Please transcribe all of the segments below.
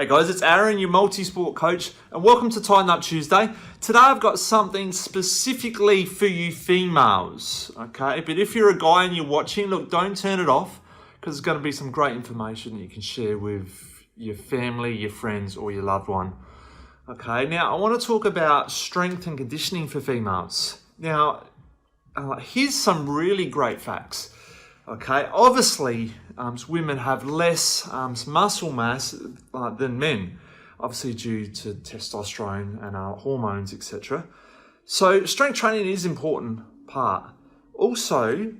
Hey guys, it's Aaron, your multi-sport coach, and welcome to Tighten Up Tuesday. Today I've got something specifically for you females, okay? But if you're a guy and you're watching, look, don't turn it off, because there's going to be some great information that you can share with your family, your friends, or your loved one. Okay, now I want to talk about strength and conditioning for females. Now, here's some really great facts. Okay, obviously, women have less muscle mass than men, obviously due to testosterone and hormones, etc. So strength training is an important part. Also,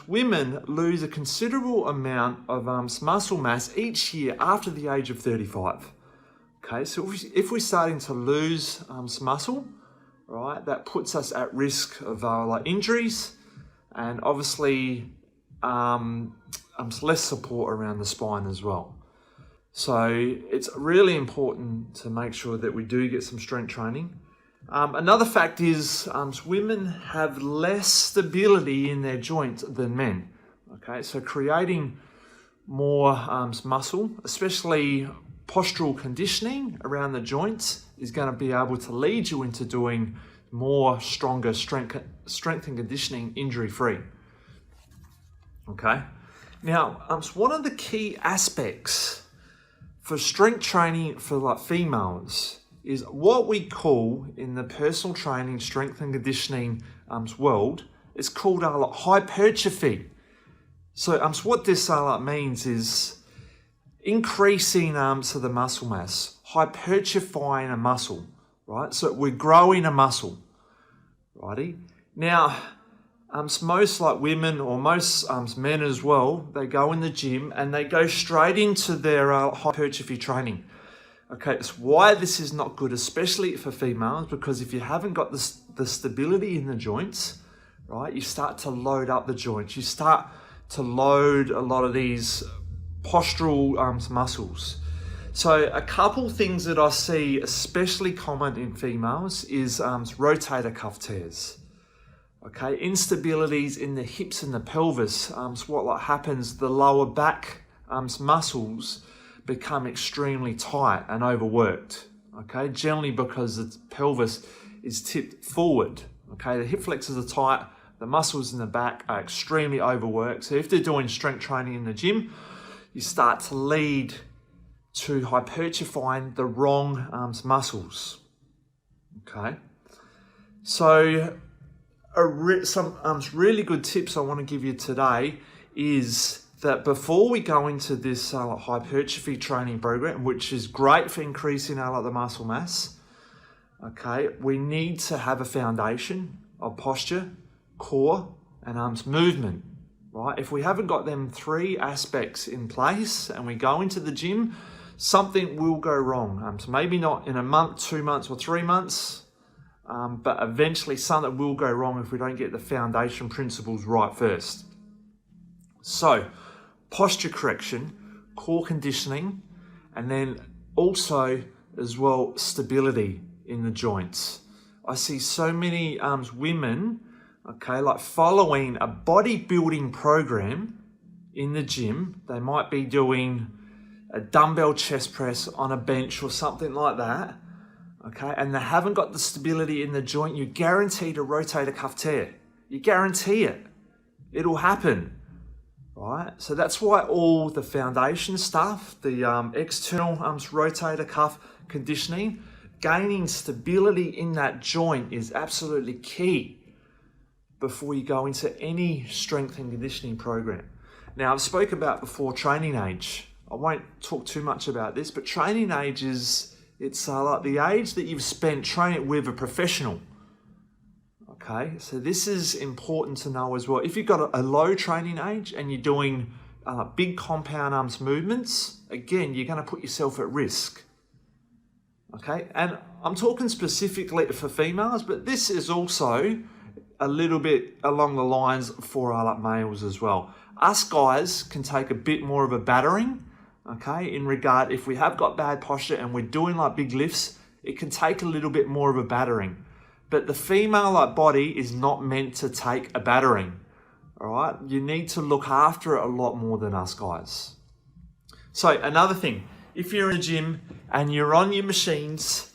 women lose a considerable amount of muscle mass each year after the age of 35. Okay, so if we're starting to lose muscle, right, that puts us at risk of injuries and obviously less support around the spine as well. So it's really important to make sure that we do get some strength training. Another fact is women have less stability in their joints than men. Okay, so creating more muscle, especially postural conditioning around the joints, is going to be able to lead you into doing more stronger strength and conditioning injury-free. Okay, now one of the key aspects for strength training for females is what we call in the personal training, strength and conditioning world, it's called hypertrophy. So what this means is increasing the muscle mass, hypertrophying a muscle, right? So we're growing a muscle, righty? Now, most women or most men as well, they go in the gym and they go straight into their hypertrophy training. Okay, it's why this is not good, especially for females, because if you haven't got the stability in the joints, right, you start to load up the joints. You start to load a lot of these postural muscles. So a couple things that I see especially common in females is rotator cuff tears. Okay, instabilities in the hips and the pelvis. What happens, the lower back muscles become extremely tight and overworked. Okay, generally because the pelvis is tipped forward. Okay, the hip flexors are tight, the muscles in the back are extremely overworked. So if they're doing strength training in the gym, you start to lead to hypertrophying the wrong muscles. Okay, so some really good tips I want to give you today is that before we go into this hypertrophy training program, which is great for increasing the muscle mass, okay, we need to have a foundation of posture, core, and movement, right? If we haven't got them three aspects in place and we go into the gym, something will go wrong. So maybe not in a month, 2 months, or 3 months, but eventually something will go wrong if we don't get the foundation principles right first. So, posture correction, core conditioning, and then also as well stability in the joints. I see so many women, okay, following a bodybuilding program in the gym. They might be doing a dumbbell chest press on a bench or something like that. Okay, and they haven't got the stability in the joint, you're guaranteed a rotator cuff tear. You guarantee it. It'll happen, right? So that's why all the foundation stuff, the external rotator cuff conditioning, gaining stability in that joint is absolutely key before you go into any strength and conditioning program. Now, I've spoke about before training age. I won't talk too much about this, but training age is the age that you've spent training with a professional. Okay, so this is important to know as well. If you've got a low training age and you're doing big compound arms movements, again, you're going to put yourself at risk. Okay, and I'm talking specifically for females, but this is also a little bit along the lines for males as well. Us guys can take a bit more of a battering. Okay, in regard, if we have got bad posture and we're doing big lifts, it can take a little bit more of a battering. But the female body is not meant to take a battering. All right, you need to look after it a lot more than us guys. So another thing, if you're in a gym and you're on your machines,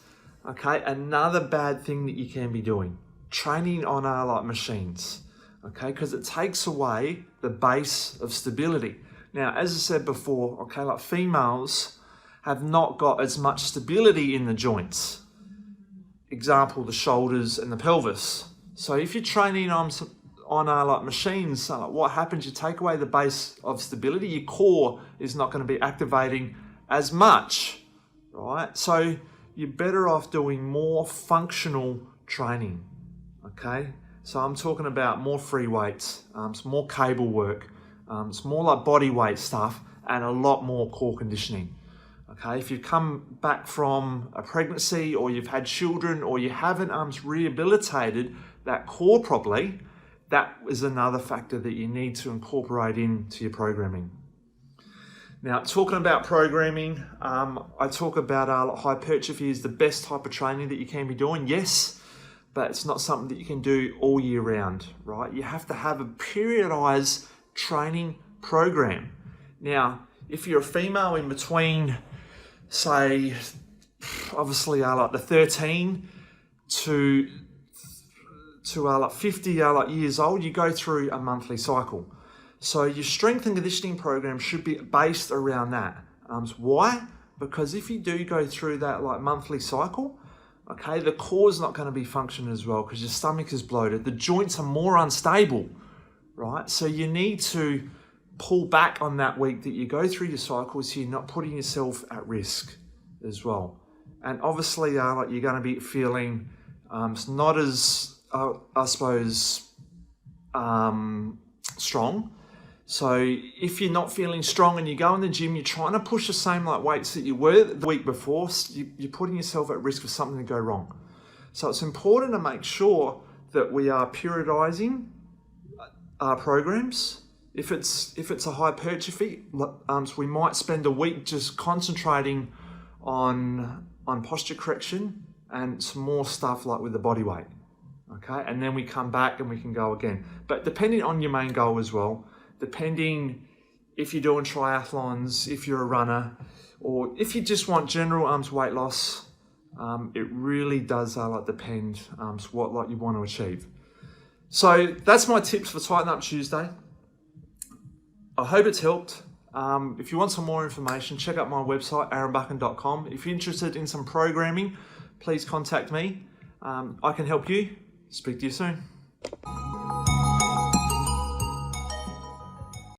okay, another bad thing that you can be doing, training on like machines, okay, because it takes away the base of stability. Now, as I said before, okay, like females have not got as much stability in the joints. Example, the shoulders and the pelvis. So if you're training on like machines, what happens? You take away the base of stability. Your core is not going to be activating as much, right? So you're better off doing more functional training, okay? So I'm talking about more free weights, some more cable work, it's more like body weight stuff, and a lot more core conditioning. Okay, if you've come back from a pregnancy, or you've had children, or you haven't rehabilitated that core properly, that is another factor that you need to incorporate into your programming. Now, talking about programming, I talk about hypertrophy is the best type of training that you can be doing. Yes, but it's not something that you can do all year round, right? You have to have a periodized training program. Now, if you're a female in between, say, obviously like the 13 to like 50 years old, you go through a monthly cycle. So your strength and conditioning program should be based around that. Why? Because if you do go through that like monthly cycle, okay, the core is not going to be functioning as well because your stomach is bloated. The joints are more unstable, right? So you need to pull back on that week that you go through your cycle, so you're not putting yourself at risk as well. And obviously, like you're going to be feeling not as, I suppose, strong. So if you're not feeling strong and you go in the gym, you're trying to push the same like weights that you were the week before, you're putting yourself at risk for something to go wrong. So it's important to make sure that we are periodizing our programs. If it's a hypertrophy, so we might spend a week just concentrating on posture correction and some more stuff like with the body weight, okay? And then we come back and we can go again. But depending on your main goal as well, depending if you're doing triathlons, if you're a runner, or if you just want general weight loss, it really does depend what you want to achieve. So that's my tips for Tighten Up Tuesday. I hope it's helped. If you want some more information, check out my website, aaronbuchan.com. If you're interested in some programming, please contact me. I can help you. Speak to you soon.